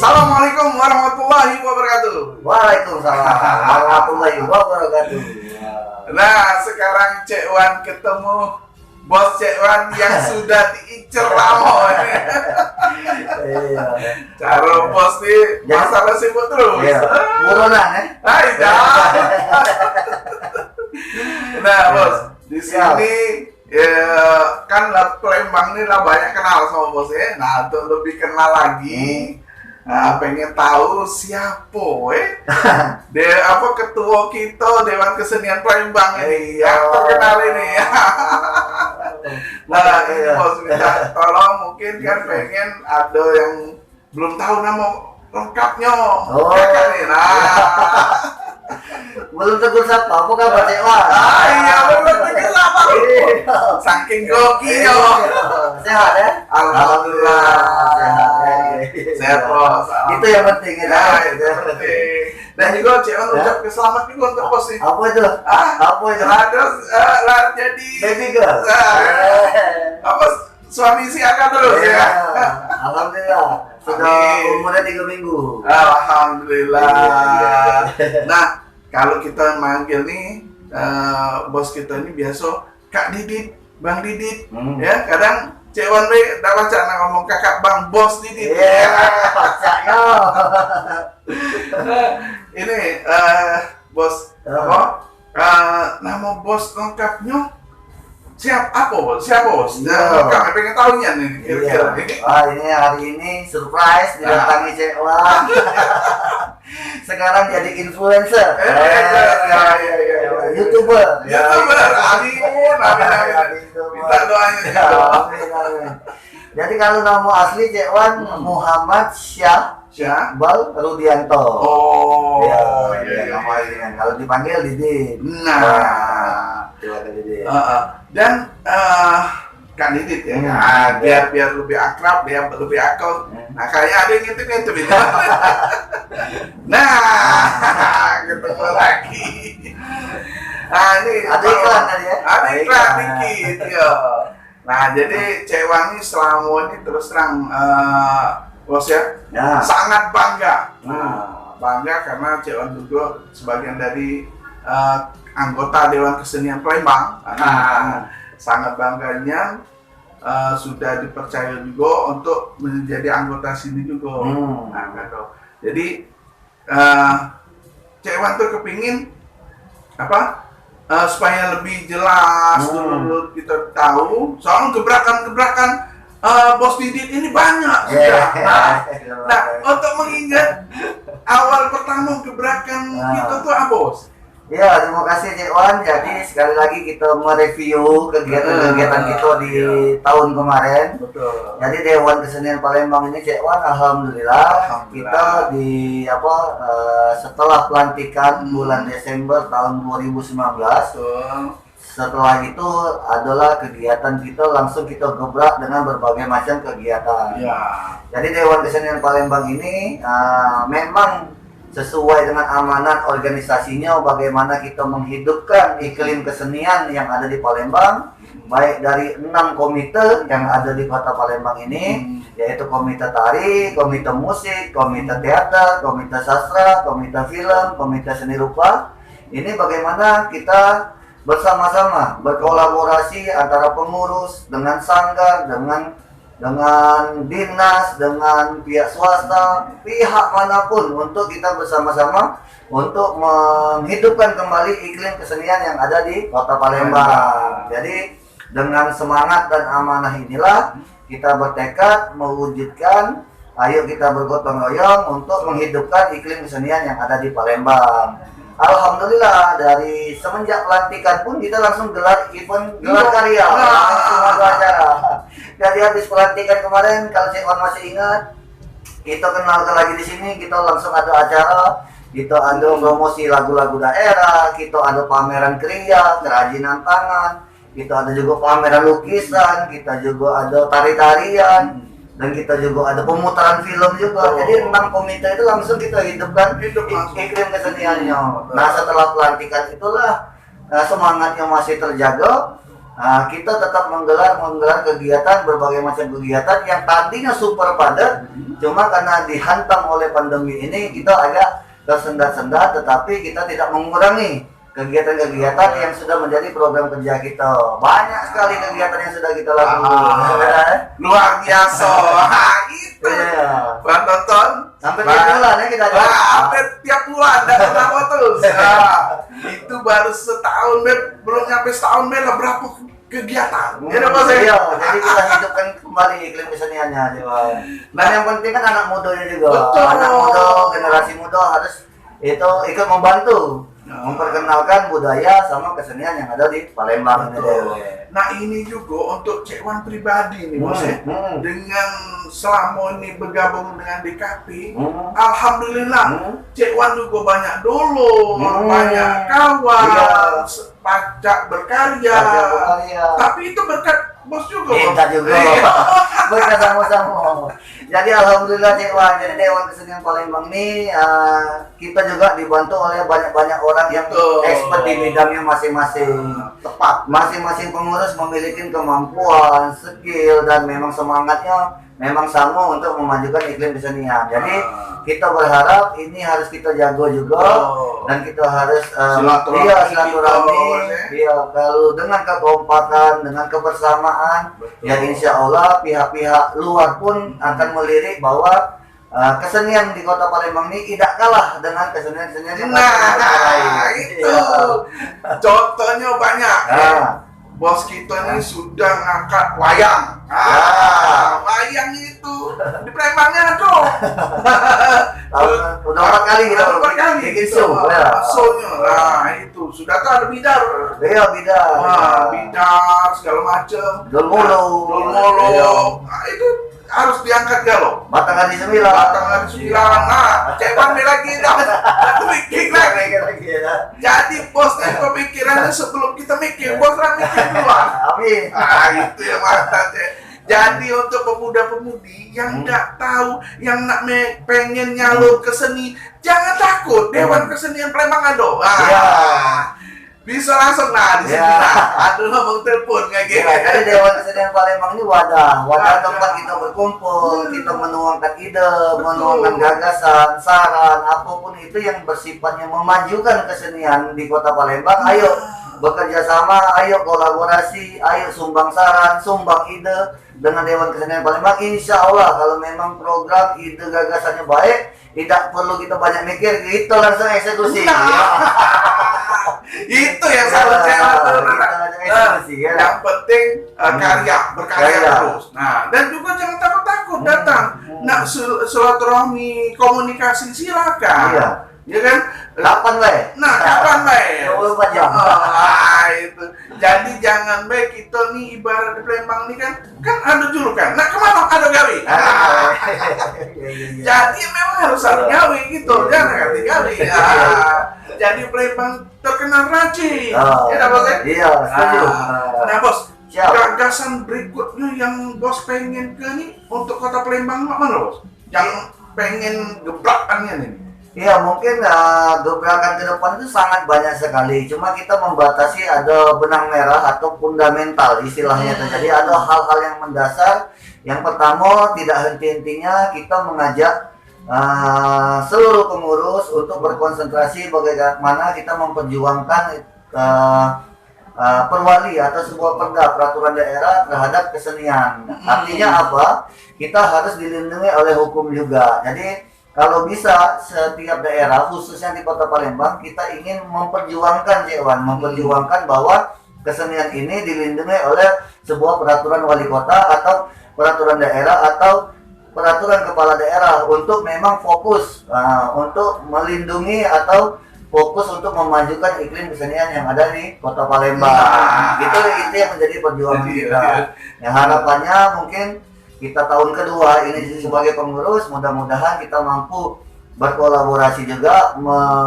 Assalamualaikum warahmatullahi wabarakatuh. Waalaikumsalam warahmatullahi wabarakatuh. Nah, sekarang Cek Wan ketemu bos Cek Wan yang sudah diincer lama. Iya. Cara bos nih masalah sibuk terus. Iya. Buronan ya. Hai dah. Nah, bos, di sini kan Palembang ini lah banyak kenal sama bos ya. Nah, untuk lebih kenal lagi, pengen tahu siapa dia ketua kita Dewan Kesenian Palembang ini yang terkenal ini. Nah, ini bos minta tolong, mungkin kan pengen ada yang belum tahu nama lengkapnya. Kan nih. Nah, belum tegur sapa, apa kabar Cek Wan? Iya, belum tegur sapa. Saking gokinya. Sehat ya? Alhamdulillah. Sehat bos. Itu yang penting ya. Itu yang penting. Dan juga Cek Wan ucap selamat juga untuk bos nih. Apa itu? Apa itu? Ada jadi baby girl. Suami si Aka terus ya. Alhamdulillah. Sudah umurnya 3 minggu. Alhamdulillah. Nah, kalau kita manggil nih bos kita ini biasa Kak Didit, Bang Didit, ya. Kadang Cek Wan dah baca ngomong kakak Bang Bos Didit. Iya, bacanya. Ini bos apa? Nama bos lengkapnya siapa bos? Kami pengen tahunya nih kira-kira. Ini hari ini surprise didatangi Cek Wan. Sekarang jadi influencer. YouTuber. Amin. Minta doanya juga. Jadi kalau nama asli Cek Wan Muhammad Syahbal Rudianto. Iya. Nama ini kan. Kalau dipanggil Didit. Dan Kak Didit ya, biar lebih akrab, biar lebih akrab. Nah, kayak ada yang ngintip itu. Nah, ketemu lagi. Nah, ini ada iklan tadi ya? Ada iklan dikit ya. Nah, jadi Cek Wan ini selama ini terus terang bos ya, sangat bangga. Bangga karena Cek Wan juga sebagian dari anggota Dewan Kesenian Palembang. Sangat bangganya sudah dipercaya juga untuk menjadi anggota sini juga. Jadi Cek Wan tuh kepingin supaya lebih jelas dulu kita tahu soal gebrakan-gebrakan Bos Didit ini banyak sudah. Nah, untuk mengingat awal pertama gebrakan kita tuh apa bos? Ya, terima kasih Cek Wan. Jadi sekali lagi kita mereview kegiatan-kegiatan kita di tahun kemarin. Betul. Jadi Dewan Kesenian Palembang ini Cek Wan, alhamdulillah kita di setelah pelantikan bulan Desember tahun 2019. Setelah itu adalah kegiatan kita langsung kita gebrak dengan berbagai macam kegiatan. Jadi Dewan Kesenian Palembang ini memang sesuai dengan amanat organisasinya, bagaimana kita menghidupkan iklim kesenian yang ada di Palembang, baik dari 6 komite yang ada di kota Palembang ini, yaitu komite tari, komite musik, komite teater, komite sastra, komite film, komite seni rupa. Ini bagaimana kita bersama-sama berkolaborasi antara pengurus dengan sanggar, dengan dinas, dengan pihak swasta, pihak manapun, untuk kita bersama-sama untuk menghidupkan kembali iklim kesenian yang ada di kota Palembang. Jadi dengan semangat dan amanah inilah kita bertekad mewujudkan, ayo kita bergotong royong untuk menghidupkan iklim kesenian yang ada di Palembang. Alhamdulillah, dari semenjak pelantikan pun kita langsung gelar karya, langsung ada acara. Jadi habis pelantikan kemarin, kalau Cek Wan masih ingat, kita kenalkan lagi di sini, kita langsung ada acara, kita ada promosi lagu-lagu daerah, kita ada pameran kriya, kerajinan tangan, kita ada juga pameran lukisan, kita juga ada tari-tarian, dan kita juga ada pemutaran film juga. Jadi 6 komite itu langsung kita hidupkan iklim keseniannya. Nah, setelah pelantikan itulah semangatnya masih terjaga. kita tetap menggelar kegiatan, berbagai macam kegiatan yang tadinya super padat, cuma karena dihantam oleh pandemi ini kita agak tersendat-sendat, tetapi kita tidak mengurangi kegiatan-kegiatan yang sudah menjadi program kerja kita. Banyak sekali kegiatan yang sudah kita lakukan. Luar biasa. Itu. Buat nonton sampai tiap bulan ya kita. Sampai tiap bulan dan kenapa terus. Itu baru setahun, belum nyampe setahun, berapa kegiatan. Iya, jadi kita hidupkan kembali iklim keseniannya. Dan yang penting kan anak mudanya juga. Betul. Anak muda, generasi muda harus itu ikut membantu memperkenalkan budaya sama kesenian yang ada di Palembang ini. Nah ini juga untuk Cek Wan pribadi nih Bos ya. Dengan selama ini bergabung dengan DKP, alhamdulillah Cek Wan juga banyak dulu, banyak kawan, pajak berkarya. Tapi itu berkat Bos juga. Kita juga. Berkat sama-sama. Jadi alhamdulillah Cek Wan, jadi Dewan Kesenian Palembang ini kita juga dibantu oleh banyak orang yang expert di bidangnya masing-masing. Tepat, masing-masing pengurus memiliki kemampuan, skill, dan memang semangatnya memang sama untuk memajukan iklim kesenian. Jadi kita berharap ini harus kita jaga juga, dan kita harus silaturahmi. Kalau dengan kekompakan, dengan kebersamaan, ya insya Allah pihak-pihak luar pun akan melirik bahwa kesenian di Kota Palembang ini tidak kalah dengan kesenian-kesenian di kota lain. Itu contohnya banyak. Bos kita ini sudah ngangkat wayang. Wayang itu di Palembangnya ada. Udah 4 kali kita bikin show. Shownya. Nah itu sudah tuh ada bidar. Iya bidar. Bidar segala macam. Dolmolo. Nah itu harus diangkat galau. Batang hari 9. Nah, Cek Wan lagi dah. Mikir lagi. Jadi bos itu pemikirannya sebelum kita mikir, bos lah mikir duluan. Amin. Itu yang mantap Cek. Jadi untuk pemuda-pemudi yang nggak tahu, yang nak pengen nyalur ke seni, jangan takut. Dewan Kesenian Palembang ada. Bisa langsung di sini. Aduh ngomong telepon kayak gini. Jadi Dewan Kesenian Palembang ini wadah tempat kita berkumpul, kita menuangkan ide, menuangkan gagasan, saran, apapun itu yang bersifatnya memajukan kesenian di Kota Palembang. Ayo bekerja sama, ayo kolaborasi, ayo sumbang saran, sumbang ide dengan Dewan Kesenian Palembang. Insya Allah kalau memang program ide gagasannya baik, tidak perlu kita banyak mikir, kita langsung eksekusi. Itu yang seharusnya yang penting berkarya terus. Nah, dan juga jangan takut-takut datang. Nak silaturahmi, komunikasi silakan. Ya kan? Kapan we? Nah, kapan we? 24 jam. Itu. Jadi jangan we kita nih ibarat di Palembang nih kan ada julukan. Nah, kemana ada gawe? Jadi memang harus ada gawe gitu. Jangan ganti gawe. Jadi Palembang terkenal rajin. Ya Bos ya? Iya, setuju. Nah Bos, gagasan berikutnya yang Bos pengen ke nih untuk Kota Palembang mana Bos? Yang pengen gebrakannya nih? Iya mungkin gebrakan ke depan itu sangat banyak sekali. Cuma kita membatasi ada benang merah atau fundamental istilahnya. Jadi ada hal-hal yang mendasar. Yang pertama tidak henti-hentinya kita mengajak seluruh pengurus untuk berkonsentrasi bagaimana kita memperjuangkan perwali atau sebuah perda peraturan daerah terhadap kesenian. Artinya apa? Kita harus dilindungi oleh hukum juga. Jadi kalau bisa setiap daerah khususnya di Kota Palembang kita ingin memperjuangkan memperjuangkan bahwa kesenian ini dilindungi oleh sebuah peraturan wali kota atau peraturan daerah atau peraturan kepala daerah untuk memang fokus untuk melindungi atau fokus untuk memajukan iklim kesenian yang ada di Kota Palembang. Itu yang menjadi perjuangan kita. Yang harapannya mungkin kita tahun kedua ini sebagai pengurus, mudah-mudahan kita mampu berkolaborasi juga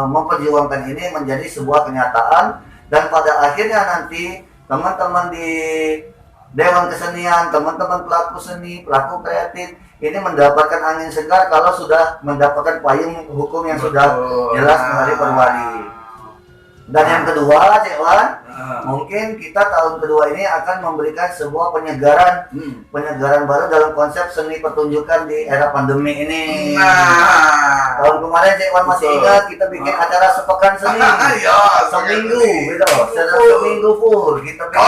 memperjuangkan ini menjadi sebuah kenyataan, dan pada akhirnya nanti teman-teman di Dewan Kesenian, teman-teman pelaku seni, pelaku kreatif ini mendapatkan angin segar kalau sudah mendapatkan payung hukum yang sudah jelas dari perwali. Dan yang kedua, Cek Wan, mungkin kita tahun kedua ini akan memberikan sebuah penyegaran baru dalam konsep seni pertunjukan di era pandemi ini. Tahun kemarin Cek Wan masih ingat kita bikin acara sepekan seni. Seminggu gitu. Seminggu full kita bikin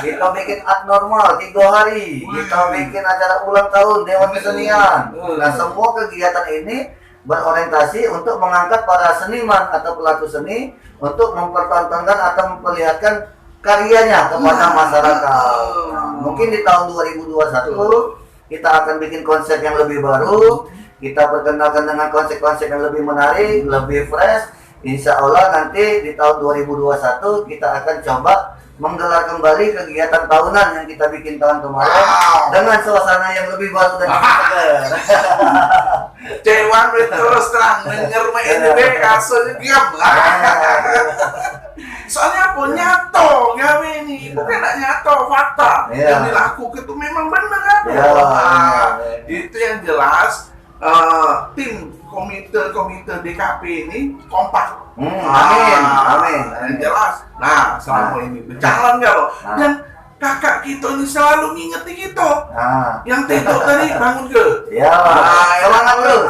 kita bikin abnormal 3 hari. Kita bikin acara ulang tahun Dewan Kesenian. Nah, semua kegiatan ini berorientasi untuk mengangkat para seniman atau pelaku seni untuk mempertontonkan atau memperlihatkan karyanya kepada masyarakat. Mungkin di tahun 2021 kita akan bikin konsep yang lebih baru, kita perkenalkan dengan konsep-konsep yang lebih menarik, lebih fresh. Insya Allah nanti di tahun 2021 kita akan coba menggelar kembali kegiatan tahunan yang kita bikin tahun kemarin dengan suasana yang lebih baru dan segar. Cewan terus terang denger ini deh kasusnya diam. Soalnya apa nyato gawe ini bukan nak nyato fakta yang dilakukan itu memang benar kan? Itu yang jelas tim komite DKP ini kompak. Amin. Yang jelas. Nah, selama ini berjalan nggak loh? Dan kakak kita ini selalu ngingetin kita. Yang tidur tadi bangun ke? Semangat terus.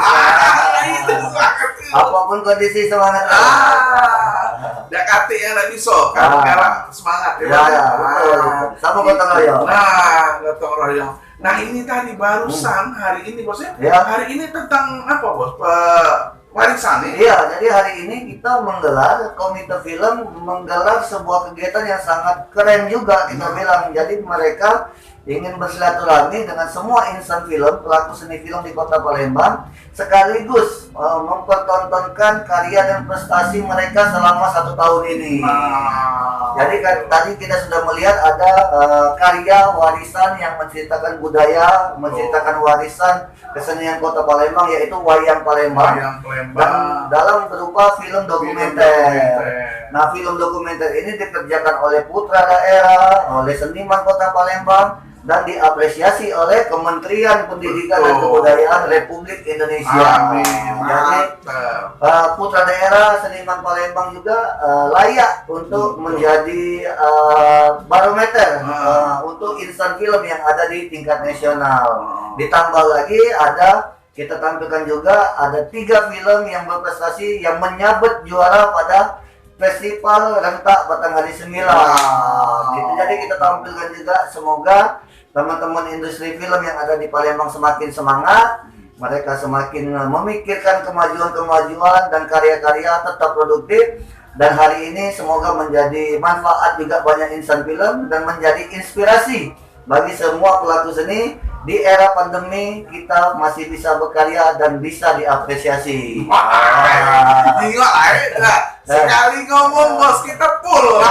Itu semangat. Apapun kondisi semangat. Dak kate yang tak bisa, kan semangat ya. Betul. Sama gotong royong. Gotong royong. Nah, ini tadi barusan hari ini bosnya. Hari ini tentang apa bos? Warisan nih? Iya, jadi hari ini kita menggelar komite film menggelar sebuah kegiatan yang sangat keren juga kita bilang. Jadi mereka ingin bersilaturahmi dengan semua insan film, pelaku seni film di Kota Palembang, sekaligus mempertontonkan karya dan prestasi mereka selama 1 tahun ini. Jadi tadi kita sudah melihat ada karya warisan yang menceritakan budaya, menceritakan warisan kesenian Kota Palembang, yaitu Wayang Palembang. Dan dalam berupa film dokumenter. Nah, film dokumenter ini dikerjakan oleh putra daerah, oleh seniman Kota Palembang, dan diapresiasi oleh Kementerian Pendidikan dan Kebudayaan Republik Indonesia. Jadi putra daerah seniman Palembang juga layak untuk menjadi barometer untuk insan film yang ada di tingkat nasional. Ditambah lagi kita tampilkan juga ada 3 film yang berprestasi yang menyabet juara pada Festival Rentak Batanghari 9. Gitu. Jadi kita tampilkan juga, semoga teman-teman industri film yang ada di Palembang semakin semangat, mereka semakin memikirkan kemajuan-kemajuan dan karya-karya tetap produktif. Dan hari ini semoga menjadi manfaat juga banyak insan film dan menjadi inspirasi bagi semua pelaku seni. Di era pandemi kita masih bisa berkarya dan bisa diapresiasi. Gila, sekali ngomong bos kita full.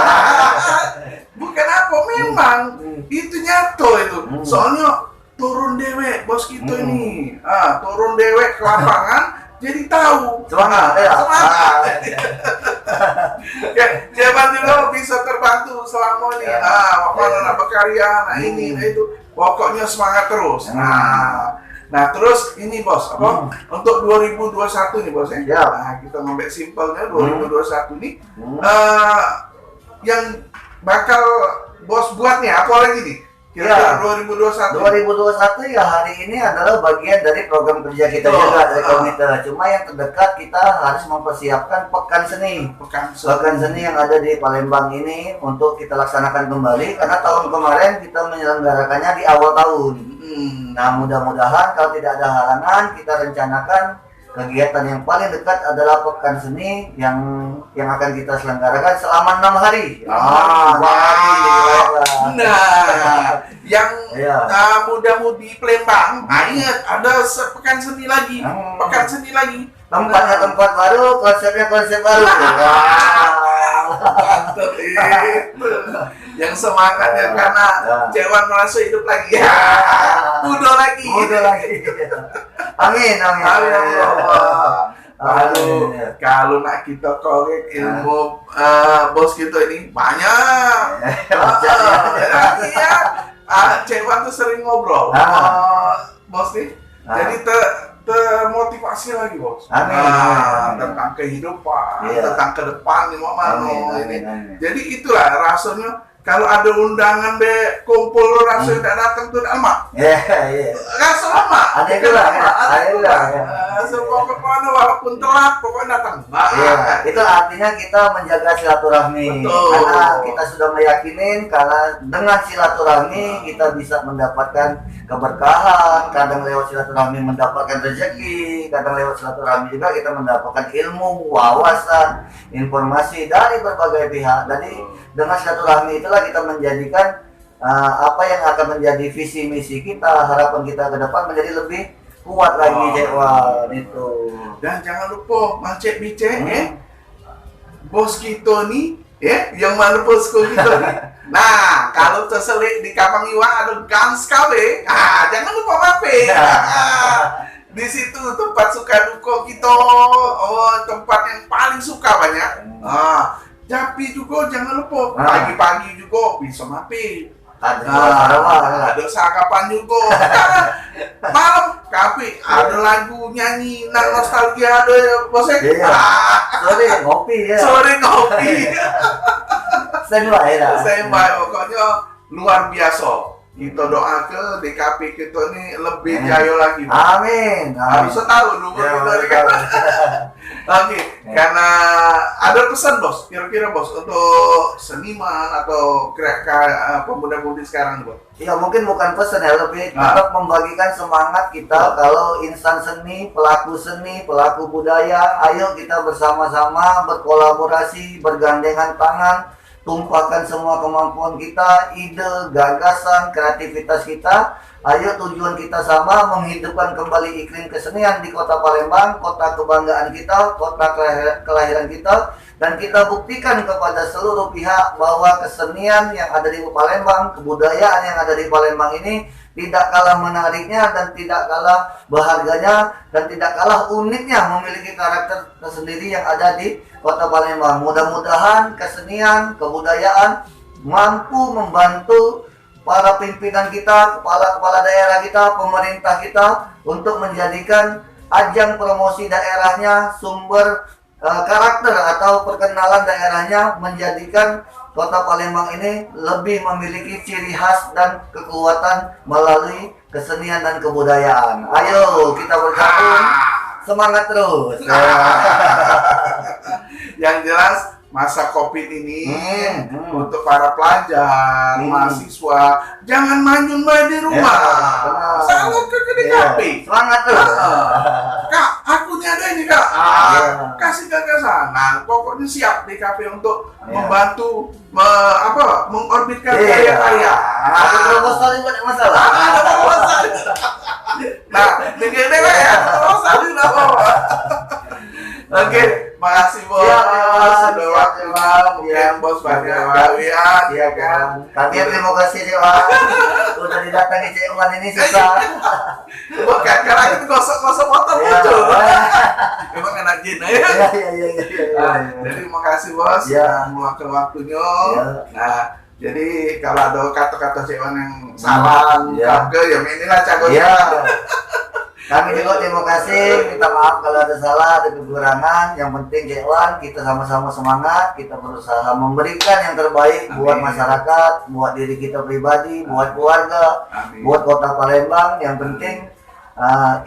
Bukan apa, memang itu nyato itu. Soalnya turun dewek bos kita ini, turun dewek ke lapangan, jadi tahu. Semangat. Jaman juga bisa terbantu selama ini. Mana berkarya, nah ini, nah itu. Pokoknya semangat terus. Nah terus ini bos, untuk 2021 nih bos ya. Nah, kita ngomong simpelnya 2021 nih yang bakal bos buat nih apa lagi nih? Kira-kira 2021 ya hari ini adalah bagian dari program kerja kita juga dari komite. Cuma yang terdekat kita harus mempersiapkan pekan seni yang ada di Palembang ini untuk kita laksanakan kembali karena tahun kemarin kita menyelenggarakannya di awal tahun. Nah, mudah-mudahan kalau tidak ada halangan kita rencanakan kegiatan yang paling dekat adalah pekan seni yang akan kita selenggarakan selama 6 hari. Yang muda-mudi Palembang, ingat ada pekan seni lagi, Tempatnya tempat baru, konsepnya konsep baru. Mantap itu. Yang semangatnya karena Cewan merasa hidup lagi. Muda lagi. Amin. Kalau nak kita korek ilmu bos kita ini banyak. Cewan tuh sering ngobrol bos nih. Jadi termotivasi lagi bos. Amin. Tentang kehidupan, Iya. tentang ke depan nih Amin, ini. amin. Jadi itulah rasanya kalau ada undangan be kumpul rasanya tidak datang tuh lama. Iya. Rasa lama. Ada juga, ya. Ada juga, ya. Semua kemana walaupun telat pokoknya datang. Iya, itu artinya kita menjaga silaturahmi. Betul. Karena kita sudah meyakinin karena dengan silaturahmi kita bisa mendapatkan keberkahan, kadang lewat silaturahmi mendapatkan rezeki, kadang lewat silaturahmi juga kita mendapatkan ilmu, wawasan, informasi dari berbagai pihak. Jadi dengan silaturahmi itulah kita menjadikan apa yang akan menjadi visi misi kita, harapan kita ke depan menjadi lebih kuat lagi, Cekwan itu. Dan jangan lupa macet bicek bos kita nih yang mana bosku kita nih. Nah, kalau terselit di Kapang Iwak ada Gans KW, jangan lupa mampir. Di situ tempat suka duka kita, tempat yang paling suka banyak. Japi juga jangan lupa, pagi-pagi juga bisa mampir. Ada sarapan juga. Malam kafe ada lagu nyanyi nostalgia ada bosnya. Sore ngopi ya. Sore ngopi. Standby lah. Standby pokoknya luar biasa. Kita doa ke DKP kita ini lebih jaya lagi. Amin. Bisa tahu nomor kita ini kan. Oke, karena ada pesan bos, kira-kira bos untuk seniman atau pemuda-pemudi sekarang bos. Ya mungkin bukan pesan ya, lebih tetap membagikan semangat kita kalau insan seni, pelaku budaya, ayo kita bersama-sama berkolaborasi, bergandengan tangan, tumpahkan semua kemampuan kita, ide, gagasan, kreativitas kita. Ayo tujuan kita sama, menghidupkan kembali iklim kesenian di Kota Palembang, kota kebanggaan kita, kota kelahiran kita, dan kita buktikan kepada seluruh pihak bahwa kesenian yang ada di Palembang, kebudayaan yang ada di Palembang ini tidak kalah menariknya dan tidak kalah berharganya dan tidak kalah uniknya, memiliki karakter tersendiri yang ada di Kota Palembang. Mudah-mudahan kesenian, kebudayaan mampu membantu para pimpinan kita, kepala-kepala daerah kita, pemerintah kita untuk menjadikan ajang promosi daerahnya, sumber karakter atau perkenalan daerahnya, menjadikan Kota Palembang ini lebih memiliki ciri khas dan kekuatan melalui kesenian dan kebudayaan. Ayo kita bergabung, semangat terus. Yang jelas masa COVID ini untuk para pelajar, mahasiswa, jangan manyun di rumah. Selalu ke DKP. Semangat terus. Kak, aku nih ada ini kak. Kasih gagasan. Nah, pokoknya siap DKP untuk membantu mengorbitkan karya-karya. Ada proposal juga tidak masalah. Ada proposal. Nah, dengan dewa ya, proposal juga. Oke, makasih bos. Sudah waktunya mungkin bos banyak kalian. Iya kan. Tapi terima kasih Cekwan. Udah didatangi Cekwan ini susah. Bukan karena itu gosok-gosok motor muncul. Emang enak jin ya. Iya. Jadi makasih bos yang meluangkan waktunya. Nah, jadi kalau ada kata-kata Cekwan yang salah, ke ya inilah cagonya. Kami juga terima kasih, minta maaf kalau ada salah, ada kekurangan. Yang penting Cekwan, kita sama-sama semangat, kita berusaha memberikan yang terbaik buat masyarakat, buat diri kita pribadi, buat keluarga, buat Kota Palembang. Yang penting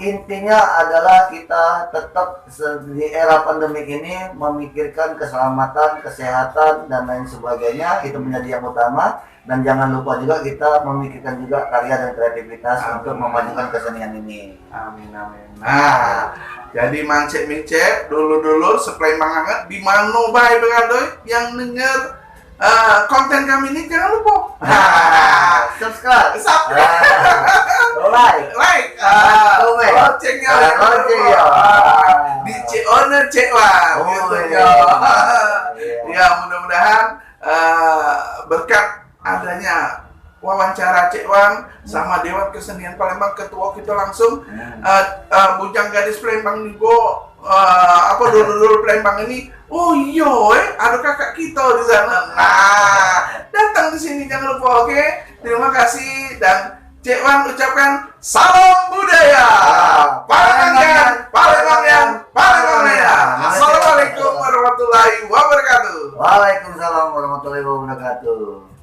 intinya adalah kita tetap di era pandemi ini memikirkan keselamatan, kesehatan, dan lain sebagainya. Itu menjadi yang utama. Dan jangan lupa juga kita memikirkan juga karya dan kreativitas untuk memajukan kesenian ini. Amin. Nah, jadi mancet-mancet dulu Sepalembang hangat di mana bae berada yang dengar konten kami ini jangan lupa subscribe, like, komen, loncengnya di Owner Cekwan gitu ya. Mudah-mudahan berkat adanya wawancara Cekwan sama Dewan Kesenian Palembang, ketua kita langsung Bujang Gadis Palembang juga dulu Palembang ini. Oh iya, ada kakak kita di sana. Nah, datang di sini jangan lupa, oke? Terima kasih dan Cekwan ucapkan salam budaya. Palembang. Waalaikumsalam warahmatullahi wabarakatuh.